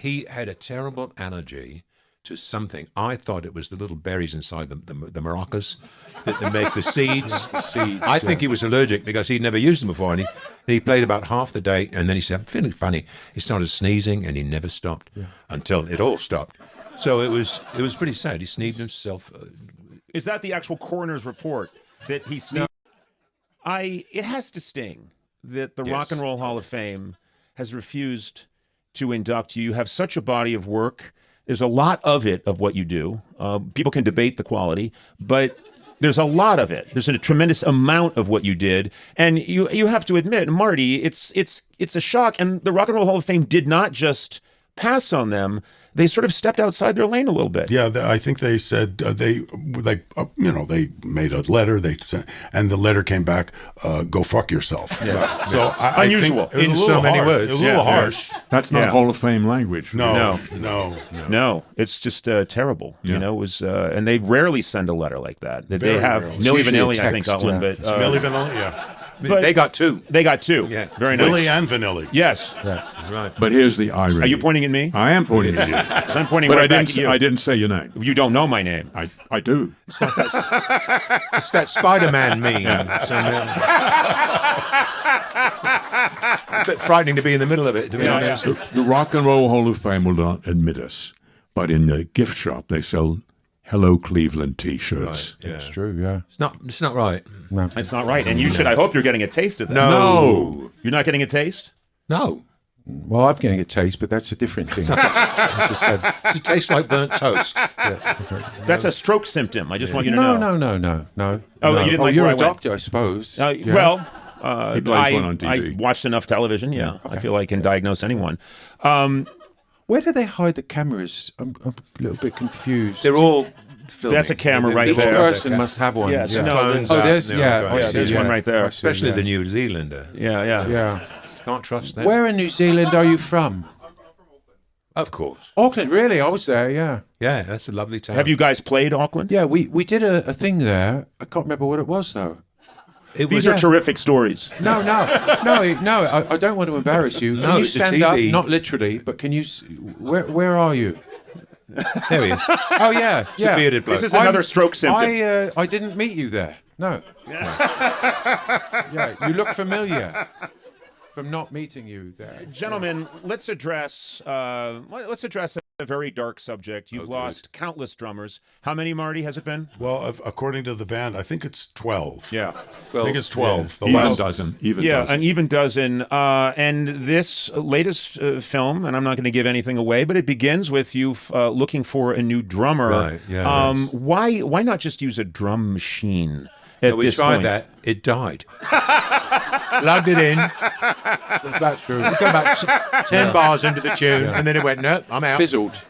he had a terrible allergy to something. I thought it was the little berries inside the maracas that make the seeds. The seeds. I think he was allergic because he'd never used them before, and he played about half the day, and then he said, "I'm feeling funny." He started sneezing, and he never stopped until it all stopped. So it was pretty sad. He sneezed himself. Is that the actual coroner's report that he sneezed? No. It has to sting that the Rock and Roll Hall of Fame has refused to induct you. You have such a body of work. There's a lot of it, of what you do. People can debate the quality, but there's a lot of it. There's a tremendous amount of what you did. And you have to admit, Marty, it's a shock. And the Rock and Roll Hall of Fame did not just pass on them. They sort of stepped outside their lane a little bit. Yeah, I think they said they made a letter. They sent, and the letter came back, "Go fuck yourself." Yeah. So unusual I think in so many words. It was a little harsh. That's not Hall of Fame language. No. It's just terrible. Yeah. You know, it was, and they rarely send a letter like that. They Very have rarely. Milli Usually a Vanilli, I think, got text, one, but Milli Vanilli, yeah. But they got two. They got two. Yeah. Very nice. Milli and Vanilli. Yes. Right. But here's the irony. Are you pointing at me? I am pointing at you. 'Cause I'm pointing But right I back didn't. at you. I didn't say your name. You don't know my name. I do. It's that Spider-Man meme. A bit frightening to be in the middle of it, to be honest. The Rock and Roll Hall of Fame will not admit us, but in the gift shop they sell "Hello Cleveland" T-shirts. Yeah. It's true, yeah. It's not right. No. It's not right. And you should. I hope you're getting a taste of that. No. You're not getting a taste? No. Well, I'm getting a taste, but that's a different thing. I just said, It tastes like burnt toast. That's a stroke symptom. I just want you to know. no. Oh, no. you didn't like you're where a I went? doctor, I suppose. Well, He plays one on TV. I watched enough television. Yeah, I feel I can diagnose anyone. Where do they hide the cameras? I'm a little bit confused. They're all filming. That's a camera right Each there. person must have one. Yes, yeah. no, Phones Oh, out there's and they're all yeah, going. I see, there's yeah. one right there. I see, Especially yeah. the New Zealander. Yeah. Yeah. Can't trust them. Where in New Zealand are you from? Of course. Auckland, really? I was there, yeah. Yeah, that's a lovely town. Have you guys played Auckland? Yeah, we did a thing there. I can't remember what it was, though. These are terrific stories. No, I don't want to embarrass you. Can No, you it's a stand up? TV. Not literally, but can you... Where are you? There he is. Oh, yeah, yeah. Bearded bloke. This is another stroke symptom. I didn't meet you there. No. Yeah, you look familiar from not meeting you there. Gentlemen, let's address a very dark subject. You've lost countless drummers. How many, Marty, has it been? Well, according to the band, I think it's 12. Yeah. I think it's 12. The Even last dozen. An even dozen. And this latest film, and I'm not going to give anything away, but it begins with you looking for a new drummer. Right, yeah, yes. Why not just use a drum machine? We tried that. It died. Plugged it in. About 10 bars into the tune, and then it went, no, I'm out. Fizzled.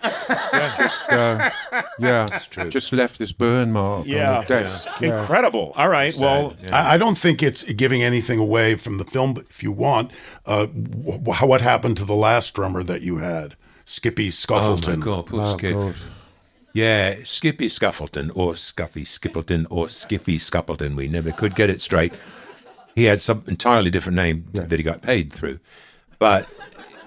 Just left this burn mark on the desk. Yeah. Incredible. All right. Well, I don't think it's giving anything away from the film, but if you want, what happened to the last drummer that you had? Skippy Scuffleton. Oh, my God, poor Skip. Yeah, Skippy Scuffleton, or Scuffy Skippleton, or Skiffy Scuffleton. We never could get it straight. He had some entirely different name that he got paid through. But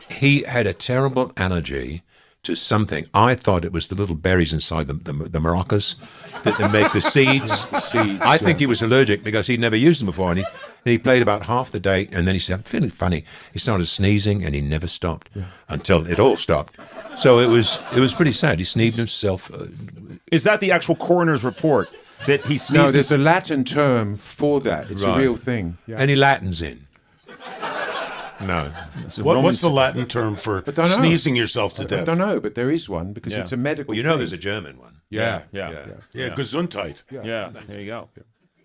he had a terrible allergy to something. I thought it was the little berries inside the maracas that make the seeds. I think he was allergic because he'd never used them before, and he played about half the day, and then he said, "I'm feeling funny." He started sneezing, and he never stopped until it all stopped. So it was pretty sad. He sneezed himself. is that the actual coroner's report that he sneezed? No, there's a Latin term for that. It's a real thing. Yeah. Any Latins in? No. What's the Latin term for don't know. sneezing yourself to I death? don't know, but there is one because it's a medical Well, you know thing. there's a German one. Yeah. Yeah, Gesundheit. Yeah, there you go.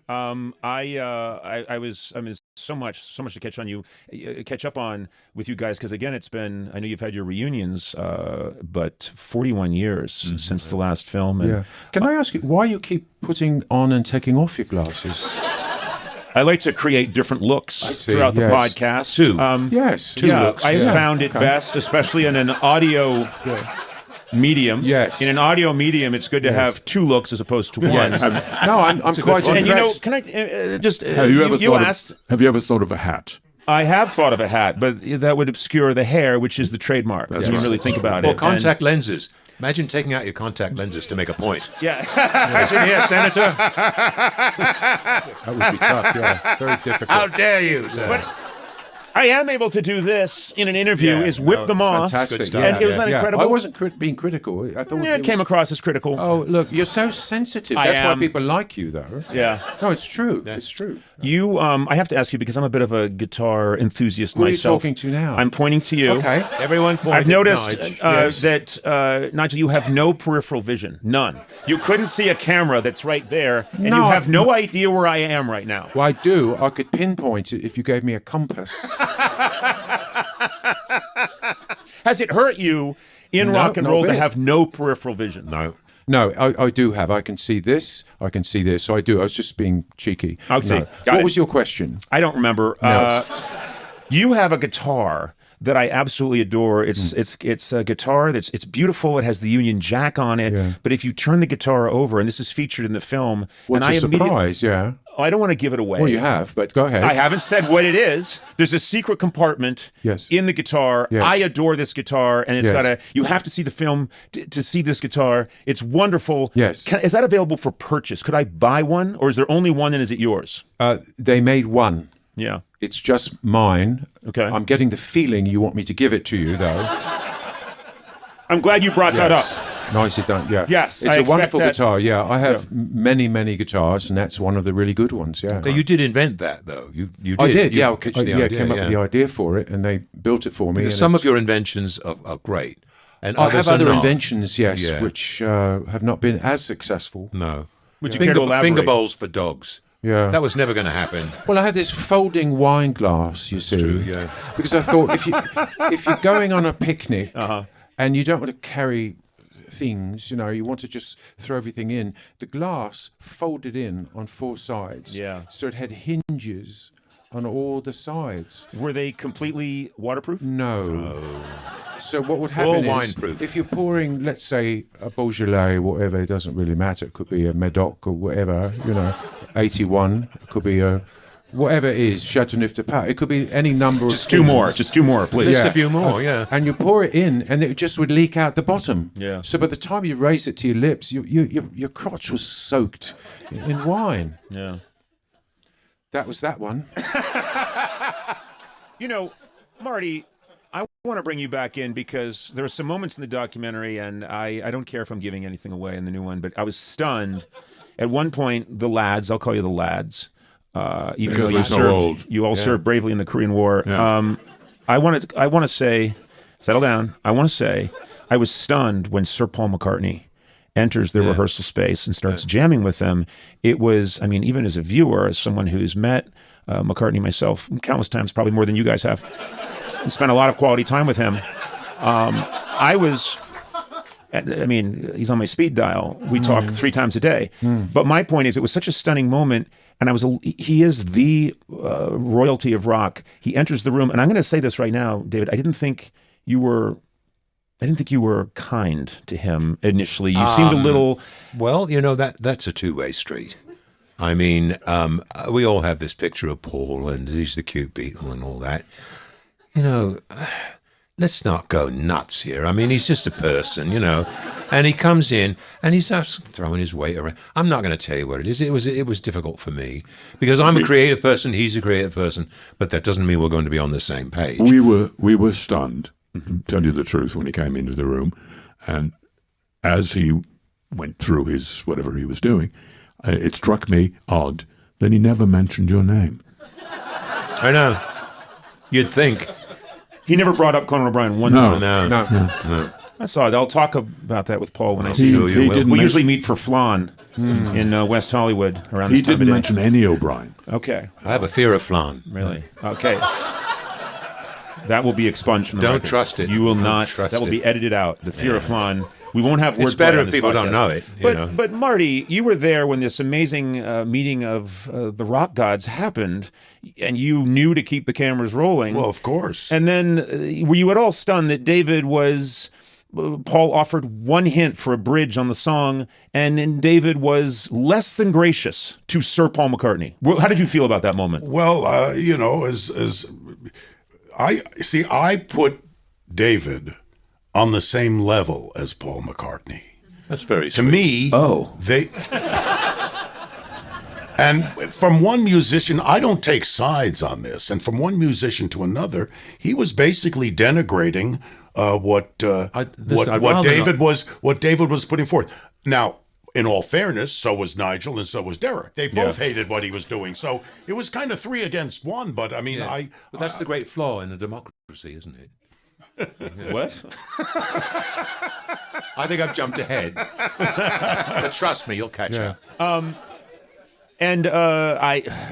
I was so much to catch up on with you guys, because again, it's been, I know you've had your reunions, but 41 years since the last film. And, Can I ask you why you keep putting on and taking off your glasses? I like to create different looks throughout the podcast. Two looks. I have found it best, especially in an audio medium. Yes. In an audio medium, it's good to have two looks as opposed to one. Yes. No, I'm quite impressed. And you know, can I just Have you ever thought of a hat? I have thought of a hat, but that would obscure the hair, which is the trademark. If you really think about it. Or contact lenses. Imagine taking out your contact lenses to make a point. Yeah. Listen here, Senator. That would be tough, yeah. Very difficult. How dare you, sir? But I am able to do this in an interview, is whip them off. Fantastic. And it was that incredible. I wasn't being critical. I thought It came across as critical. Oh, look, you're so sensitive. I That's why am. people like you, though. Yeah. No, it's true. It's true. You, I have to ask you because I'm a bit of a guitar enthusiast Who are you myself. talking to now? I'm pointing to you. Okay. Everyone point I've at noticed Nige. that, Nigel, you have no peripheral vision. None. You couldn't see a camera that's right there, and No, you have no idea where I am right now. Well, I do. I could pinpoint it if you gave me a compass. Has it hurt you in No, rock and not roll a to bit. have no peripheral vision? No. No, I do have. I can see this. I can see this. So I do. I was just being cheeky. Okay, No. got What it. was your question? I don't remember. No. You have a guitar that I absolutely adore. It's a guitar it's beautiful. It has the Union Jack on it. Yeah. But if you turn the guitar over, and this is featured in the film, What's and a I immediately- surprise? Yeah. Oh, I don't want to give it away. Well, you have, but go ahead. I haven't said what it is. There's a secret compartment Yes. in the guitar. Yes. I adore this guitar, and it's Yes. you have to see the film to see this guitar. It's wonderful. Yes. Is that available for purchase? Could I buy one, or is there only one, and is it yours? They made one. Yeah. It's just mine. Okay. I'm getting the feeling you want me to give it to you, though. I'm glad you brought that up. Nicely done. Yeah. Yes, It's I a expect wonderful that. guitar. Yeah. I have many, many guitars, and that's one of the really good ones. Yeah. No, you did invent that, though. You did. I did. You Yeah. pitched I the idea, came up with the idea for it, and they built it for me. Because and some it's- of your inventions are great. And I have others are other not. inventions, yes, Yeah. which have not been as successful. No. Would you care to elaborate? Finger bowls for dogs. Yeah. That was never going to happen. Well, I had this folding wine glass, you see, true, yeah. because I thought if you're going on a picnic Uh-huh. and you don't want to carry things, you want to just throw everything in, the glass folded in on 4 sides, Yeah. so it had hinges on all the sides. Were they completely waterproof? No. So what would happen is, wine-proof. if you're pouring, let's say, a Beaujolais, whatever, it doesn't really matter. It could be a Medoc or whatever, 81. It could be a whatever it is, Chateauneuf de Paris. It could be any number Just of two things. more. Just 2 more, please. List a few more, yeah. And you pour it in, and it just would leak out the bottom. Yeah. So by the time you raise it to your lips, your crotch was soaked in wine. Yeah. That was that one. Marty, I want to bring you back in because there are some moments in the documentary, and I don't care if I'm giving anything away in the new one, but I was stunned. At one point, the lads, I'll call you the lads, even Because though we're so old. you all served bravely in the Korean War. Yeah. I want to say, settle down. I want to say, I was stunned when Sir Paul McCartney enters the rehearsal space and starts jamming with them. It was, even as a viewer, as someone who's met McCartney myself countless times, probably more than you guys have, and spent a lot of quality time with him. He's on my speed dial. We talk 3 times a day. But my point is, it was such a stunning moment, and he is the royalty of rock. He enters the room, and I'm going to say this right now, David. I didn't think you were kind to him initially. You seemed a little. Well, that's a two-way street. We all have this picture of Paul, and he's the cute Beatle and all that. Let's not go nuts here. He's just a person, and he comes in and he's just throwing his weight around. I'm not going to tell you what it is. It was difficult for me because I'm a creative person. He's a creative person, but that doesn't mean we're going to be on the same page. We were stunned, to tell you the truth, when he came into the room, and as he went through his whatever he was doing, it struck me odd that he never mentioned your name. I know. You'd think. He never brought up Conan O'Brien one No. time. No. I saw it. I'll talk about that with Paul when I see He him. didn't We mention- usually meet for flan in West Hollywood around this He time didn't of day. mention any O'Brien. Okay, I have a fear of flan. really? Okay. That will be expunged from the Don't record. trust it. You will Don't not. trust That will it. be edited out. The fear of flan. We won't have words. It's better if people don't know it. But Marty, you were there when this amazing meeting of the rock gods happened, and you knew to keep the cameras rolling. Well, of course. And then were you at all stunned that David was Paul offered one hint for a bridge on the song, and David was less than gracious to Sir Paul McCartney. How did you feel about that moment? Well, you know, as I put David on the same level as Paul McCartney. That's very To sweet. me, they. And from one musician, I don't take sides on this. And from one musician to another, he was basically denigrating what David was putting forth. Now, in all fairness, so was Nigel and so was Derek. They both hated what he was doing. So it was kind of 3 against 1. But I mean, But that's the great flaw in a democracy, isn't it? What? I think I've jumped ahead. But trust me, you'll catch up. And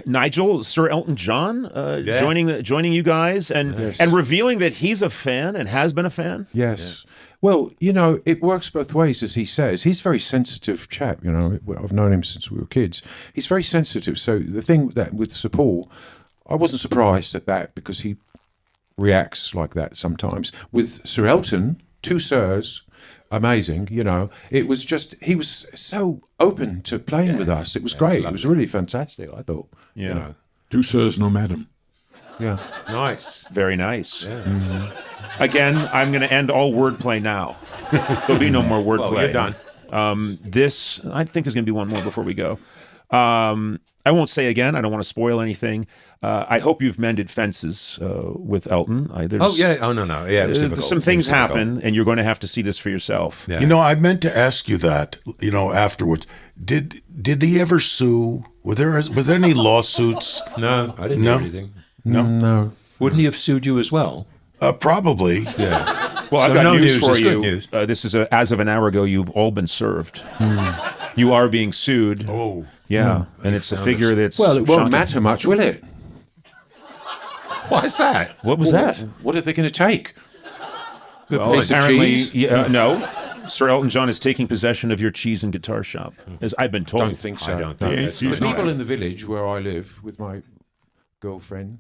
Nigel, Sir Elton John, joining you guys and revealing that he's a fan and has been a fan. Yes. Well, you know, it works both ways, as he says. He's a very sensitive chap, you know. I've known him since we were kids. He's very sensitive. So the thing that with Sir Paul, I wasn't surprised at that because he reacts like that sometimes. With Sir Elton, 2 sirs, amazing, you know. It was just, he was so open to playing with us. It was great. It was really fantastic, I thought. Yeah. You know. 2 sirs, no madam. Yeah. Nice. Very nice. Yeah. Mm-hmm. Again, I'm going to end all wordplay now. There'll be no more wordplay. Well, you're done. I think there's going to be one more before we go. I won't say again. I don't want to spoil anything. I hope you've mended fences with Elton. Oh, no. Yeah, it was difficult. Some things happen, and you're going to have to see this for yourself. Yeah. You know, I meant to ask you that, you know, afterwards. Did they ever sue? Was there any lawsuits? No, I didn't No. do anything. No. Wouldn't he have sued you as well? Probably. Yeah. Well, I've So got no news news for is you. good news. This is as of an hour ago. You've all been served. You are being sued. Oh. Yeah, and it's a figure that's Well, it won't shocking. matter much, will it? Why is that? What was that? What are they going to take? Well, piece of apparently, cheese? no. Sir Elton John is taking possession of your cheese and guitar shop, as I've been told. Don't think so. I don't think that's The right. people in the village where I live with my girlfriend,